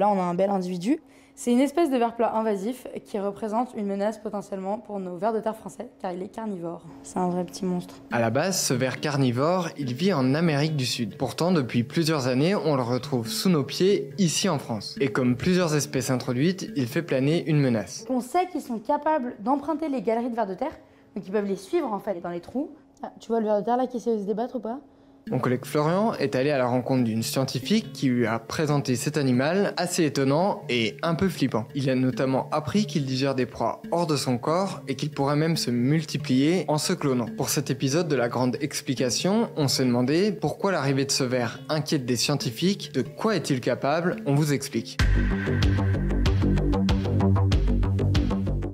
Là, on a un bel individu. C'est une espèce de ver plat invasif qui représente une menace potentiellement pour nos vers de terre français, car il est carnivore. C'est un vrai petit monstre. À la base, ce ver carnivore, il vit en Amérique du Sud. Pourtant, depuis plusieurs années, on le retrouve sous nos pieds, ici en France. Et comme plusieurs espèces introduites, il fait planer une menace. On sait qu'ils sont capables d'emprunter les galeries de vers de terre, donc ils peuvent les suivre en fait dans les trous. Ah, tu vois le ver de terre là qui essaie de se débattre ou pas? Mon collègue Florian est allé à la rencontre d'une scientifique qui lui a présenté cet animal assez étonnant et un peu flippant. Il a notamment appris qu'il digère des proies hors de son corps et qu'il pourrait même se multiplier en se clonant. Pour cet épisode de la grande explication, on s'est demandé pourquoi l'arrivée de ce ver inquiète des scientifiques, de quoi est-il capable, on vous explique.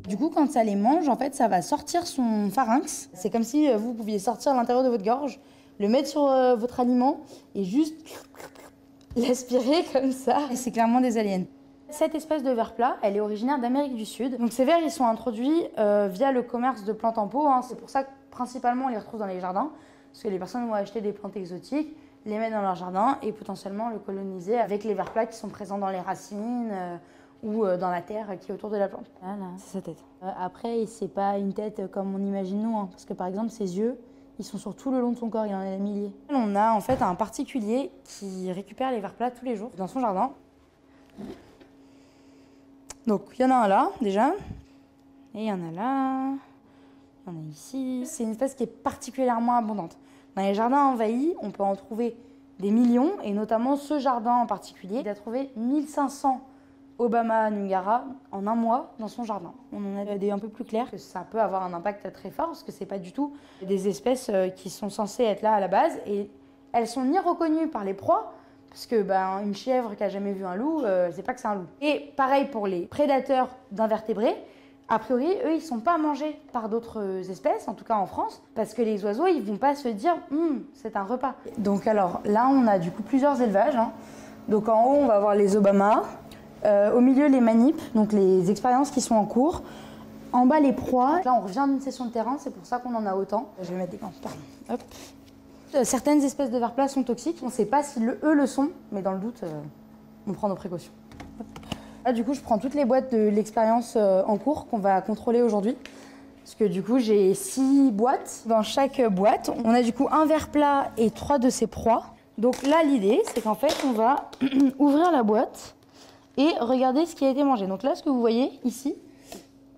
Du coup, quand ça les mange, en fait, ça va sortir son pharynx. C'est comme si vous pouviez sortir à l'intérieur de votre gorge, le mettre sur votre aliment et juste l'aspirer comme ça. Et c'est clairement des aliens. Cette espèce de ver plat, elle est originaire d'Amérique du Sud. Donc ces vers, ils sont introduits via le commerce de plantes en pot. C'est pour ça que principalement on les retrouve dans les jardins. Parce que les personnes vont acheter des plantes exotiques, les mettre dans leur jardin et potentiellement le coloniser avec les vers plats qui sont présents dans les racines ou dans la terre qui est autour de la plante. Voilà, c'est sa tête. Après, c'est pas une tête comme on imagine nous. Parce que par exemple, ses yeux, ils sont sur tout le long de son corps, il y en a des milliers. On a en fait un particulier qui récupère les vers plats tous les jours dans son jardin. Donc il y en a un là déjà, et il y en a là, il y en a ici. C'est une espèce qui est particulièrement abondante. Dans les jardins envahis, on peut en trouver des millions, et notamment ce jardin en particulier. Il a trouvé 1500 Obama nungara en un mois dans son jardin. On en a des un peu plus clairs, que ça peut avoir un impact très fort parce que c'est pas du tout des espèces qui sont censées être là à la base et elles sont ni reconnues par les proies parce que une chèvre qui a jamais vu un loup, c'est pas que c'est un loup. Et pareil pour les prédateurs d'invertébrés. A priori, eux, ils sont pas mangés par d'autres espèces, en tout cas en France, parce que les oiseaux, ils vont pas se dire c'est un repas. Donc alors là, on a du coup plusieurs élevages. Donc en haut, on va avoir les Obama. Au milieu, les manips, donc les expériences qui sont en cours. En bas, les proies. Là, on revient d'une session de terrain, c'est pour ça qu'on en a autant. Je vais mettre des gants, pardon. Hop. Certaines espèces de vers plats sont toxiques. On ne sait pas si eux le sont, mais dans le doute, on prend nos précautions. Hop. Là, du coup, je prends toutes les boîtes de l'expérience en cours qu'on va contrôler aujourd'hui. Parce que du coup, j'ai 6 boîtes. Dans chaque boîte, on a du coup un ver plat et 3 de ses proies. Donc là, l'idée, c'est qu'en fait, on va ouvrir la boîte et regardez ce qui a été mangé. Donc là, ce que vous voyez ici,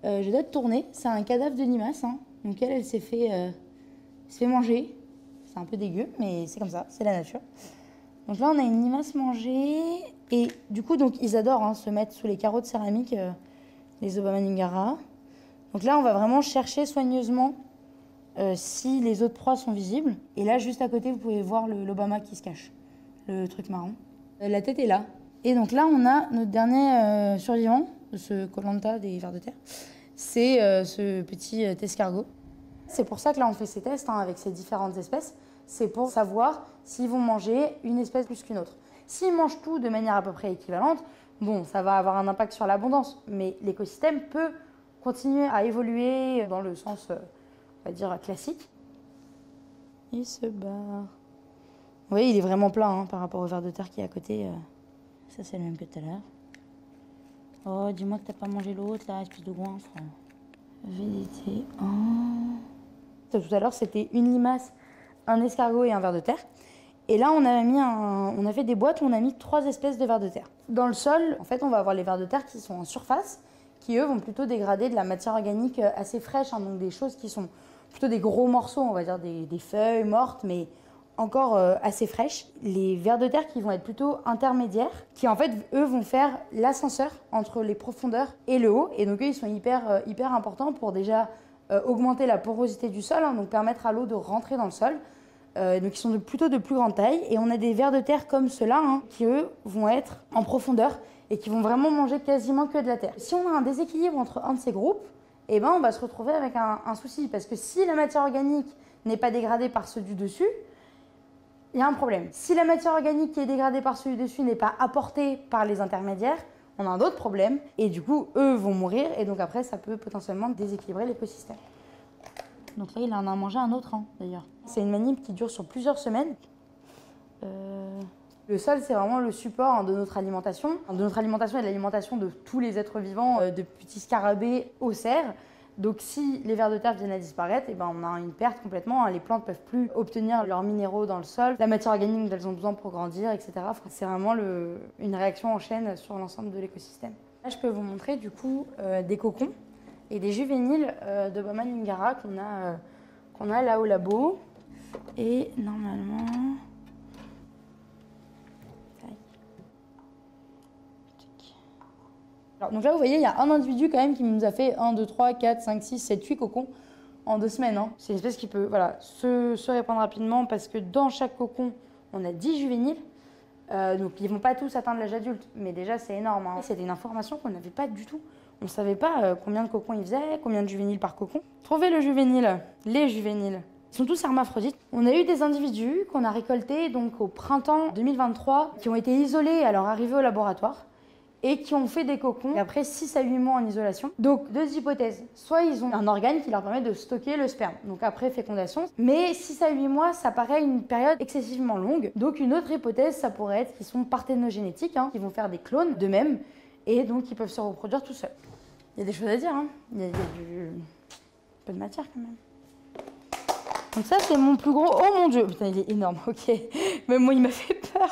je dois te tourner, c'est un cadavre de limace. Donc elle s'est fait manger. C'est un peu dégueu, mais c'est comme ça, c'est la nature. Donc là, on a une limace mangée. Et du coup, donc, ils adorent se mettre sous les carreaux de céramique, les Obama nungara. Donc là, on va vraiment chercher soigneusement si les autres proies sont visibles. Et là, juste à côté, vous pouvez voir l'Obama qui se cache, le truc marron. La tête est là. Et donc là, on a notre dernier survivant de ce Koh-Lanta des vers de terre. C'est ce petit escargot. C'est pour ça que là, on fait ces tests avec ces différentes espèces. C'est pour savoir s'ils vont manger une espèce plus qu'une autre. S'ils mangent tout de manière à peu près équivalente, bon, ça va avoir un impact sur l'abondance. Mais l'écosystème peut continuer à évoluer dans le sens, on va dire, classique. Il se barre. Vous voyez, il est vraiment plein par rapport au ver de terre qui est à côté. Ça, c'est le même que tout à l'heure. Oh, dis-moi que t'as pas mangé l'autre, là, espèce de goinfre. VDT. Oh. Tout à l'heure, c'était une limace, un escargot et un ver de terre. Et là, on a fait des boîtes où on a mis 3 espèces de vers de terre. Dans le sol, en fait, on va avoir les vers de terre qui sont en surface, qui, eux, vont plutôt dégrader de la matière organique assez fraîche. Donc des choses qui sont plutôt des gros morceaux, on va dire des feuilles mortes, mais encore assez fraîches. Les vers de terre qui vont être plutôt intermédiaires, qui en fait, eux, vont faire l'ascenseur entre les profondeurs et le haut. Et donc eux, ils sont hyper importants pour déjà augmenter la porosité du sol, donc permettre à l'eau de rentrer dans le sol. Donc ils sont plutôt de plus grande taille. Et on a des vers de terre comme ceux-là, qui eux, vont être en profondeur et qui vont vraiment manger quasiment que de la terre. Si on a un déséquilibre entre un de ces groupes, on va se retrouver avec un souci. Parce que si la matière organique n'est pas dégradée par ceux du dessus, il y a un problème. Si la matière organique qui est dégradée par celui dessus n'est pas apportée par les intermédiaires, on a un autre problème. Et du coup, eux vont mourir. Et donc après, ça peut potentiellement déséquilibrer l'écosystème. Donc là, il en a mangé un autre, d'ailleurs. C'est une manip qui dure sur plusieurs semaines. Le sol, c'est vraiment le support de notre alimentation. De notre alimentation et de l'alimentation de tous les êtres vivants, de petits scarabées aux cerfs. Donc si les vers de terre viennent à disparaître, eh ben, on a une perte complètement. Les plantes ne peuvent plus obtenir leurs minéraux dans le sol, la matière organique dont elles ont besoin pour grandir, etc. C'est vraiment une réaction en chaîne sur l'ensemble de l'écosystème. Là, je peux vous montrer du coup des cocons et des juvéniles de Boa Lingara qu'on a là au labo. Et normalement... Alors, donc là, vous voyez, il y a un individu quand même qui nous a fait 1, 2, 3, 4, 5, 6, 7, 8 cocons en 2 semaines. Hein. C'est une espèce qui peut se répandre rapidement parce que dans chaque cocon, on a 10 juvéniles. Donc ils ne vont pas tous atteindre l'âge adulte, mais déjà c'est énorme. Hein. C'était une information qu'on n'avait pas du tout. On ne savait pas combien de cocons ils faisaient, combien de juvéniles par cocon. Trouvez le juvénile, les juvéniles. Ils sont tous hermaphrodites. On a eu des individus qu'on a récoltés donc, au printemps 2023 qui ont été isolés à leur arrivée au laboratoire et qui ont fait des cocons après 6 à 8 mois en isolation. Donc 2 hypothèses. Soit ils ont un organe qui leur permet de stocker le sperme, donc après fécondation. Mais 6 à 8 mois, ça paraît une période excessivement longue. Donc une autre hypothèse, ça pourrait être qu'ils sont parthénogénétiques, hein, qui vont faire des clones d'eux-mêmes et donc ils peuvent se reproduire tout seuls. Il y a des choses à dire, hein. Il y a un peu de matière quand même. Donc ça c'est mon plus gros... Oh mon dieu, putain il est énorme, ok. Même moi il m'a fait peur.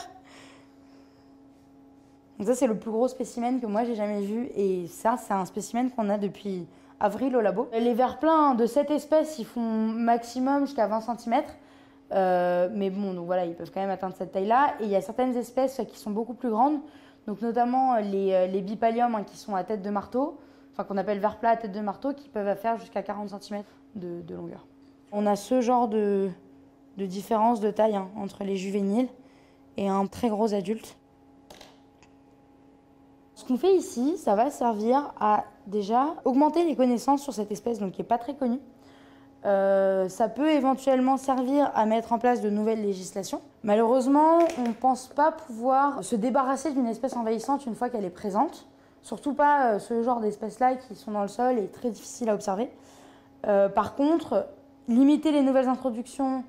Donc ça c'est le plus gros spécimen que moi j'ai jamais vu et ça c'est un spécimen qu'on a depuis avril au labo. Les vers pleins de cette espèce ils font maximum jusqu'à 20 cm. Mais bon donc voilà ils peuvent quand même atteindre cette taille là et il y a certaines espèces qui sont beaucoup plus grandes. Donc notamment les bipaliums hein, qui sont à tête de marteau, enfin qu'on appelle vers plat à tête de marteau qui peuvent faire jusqu'à 40 cm de longueur. On a ce genre de différence de taille hein, entre les juvéniles et un très gros adulte. Ce qu'on fait ici, ça va servir à déjà augmenter les connaissances sur cette espèce donc qui n'est pas très connue. Ça peut éventuellement servir à mettre en place de nouvelles législations. Malheureusement, on ne pense pas pouvoir se débarrasser d'une espèce envahissante une fois qu'elle est présente. Surtout pas ce genre d'espèces-là qui sont dans le sol et très difficiles à observer. Par contre, limiter les nouvelles introductions,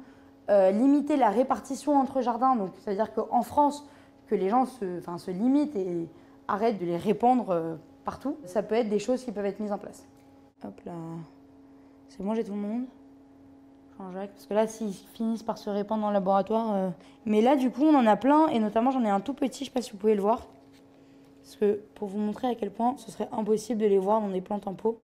limiter la répartition entre jardins, donc ça veut dire qu'en France, que les gens se limitent et arrêtent de les répandre partout, ça peut être des choses qui peuvent être mises en place. Hop là, c'est bon, j'ai tout le monde. Jean-Jacques, parce que là, s'ils finissent par se répandre dans le laboratoire... Mais là, du coup, on en a plein, et notamment, j'en ai un tout petit, je ne sais pas si vous pouvez le voir. Parce que pour vous montrer à quel point ce serait impossible de les voir dans des plantes en pot.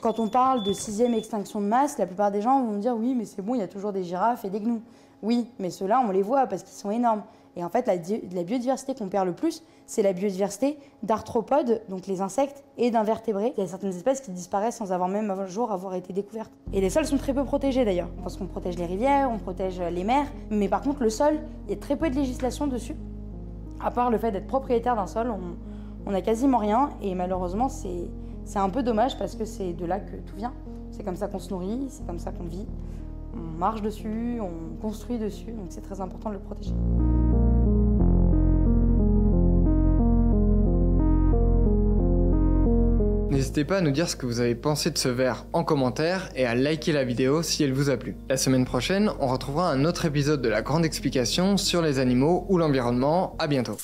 Quand on parle de 6e extinction de masse, la plupart des gens vont me dire oui, mais c'est bon, il y a toujours des girafes et des gnous. Oui, mais ceux-là, on les voit parce qu'ils sont énormes. Et en fait, la biodiversité qu'on perd le plus, c'est la biodiversité d'arthropodes, donc les insectes, et d'invertébrés. Il y a certaines espèces qui disparaissent sans avoir même un jour avoir été découvertes. Et les sols sont très peu protégés d'ailleurs, parce qu'on protège les rivières, on protège les mers. Mais par contre, le sol, il y a très peu de législation dessus. À part le fait d'être propriétaire d'un sol, on n'a quasiment rien. Et malheureusement, c'est un peu dommage parce que c'est de là que tout vient. C'est comme ça qu'on se nourrit, c'est comme ça qu'on vit. On marche dessus, on construit dessus, donc c'est très important de le protéger. N'hésitez pas à nous dire ce que vous avez pensé de ce ver en commentaire et à liker la vidéo si elle vous a plu. La semaine prochaine, on retrouvera un autre épisode de la grande explication sur les animaux ou l'environnement. À bientôt.